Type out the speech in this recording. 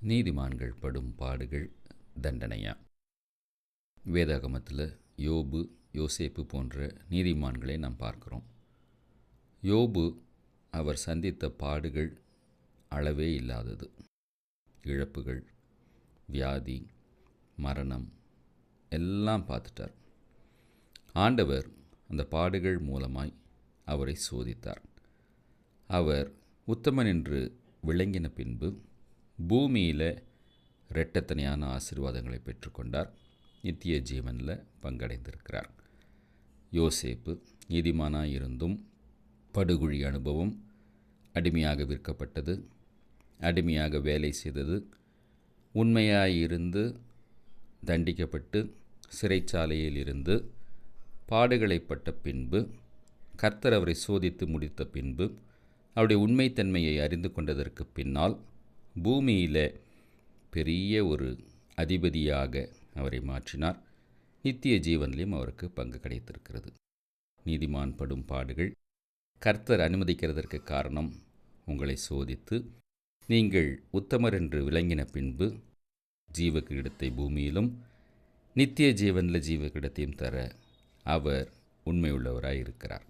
நீதிமான்கள் படும் பாடுகள் தண்டனையா? வேதாகமத்தில் யோபு, யோசேப்பு போன்ற நீதிமான்களை நாம் பார்க்கிறோம். யோபு அவர் சந்தித்த பாடுகள் அளவே இல்லாதது. இழப்புகள், வியாதி, மரணம் எல்லாம் பார்த்துட்டார். ஆண்டவர் அந்த பாடுகள் மூலமாய் அவரை சோதித்தார். அவர் உத்தமன் என்று விளங்கின பின்பு பூமியில் இரட்டத்தனையான ஆசீர்வாதங்களை பெற்றுக்கொண்டார். நித்திய ஜீவனில் பங்கடைந்திருக்கிறார். யோசேப்பு நீதிமானாய் இருந்தும் படுகுழி அனுபவம், அடிமையாக விற்கப்பட்டது, அடிமையாக வேலை செய்தது, உண்மையாயிருந்து தண்டிக்கப்பட்டு சிறைச்சாலையில் இருந்து பாடுகளைப்பட்ட பின்பு கர்த்தர் அவரை சோதித்து முடித்த பின்பு அவருடைய உண்மைத்தன்மையை அறிந்து கொண்டதற்கு பின்னால் பூமியில் பெரிய ஒரு அதிபதியாக அவரை மாற்றினார். நித்திய ஜீவனிலையும் அவருக்கு பங்கு கிடைத்திருக்கிறது. நீதிமான் படும் பாடுகள் கர்த்தர் அனுமதிக்கிறதற்கு காரணம், உங்களை சோதித்து நீங்கள் உத்தமர் என்று விளங்கின பின்பு ஜீவ கிரீடத்தை பூமியிலும் நித்திய ஜீவனில் ஜீவ கிரீடத்தையும் தர அவர் உண்மையுள்ளவராய் இருக்கிறார்.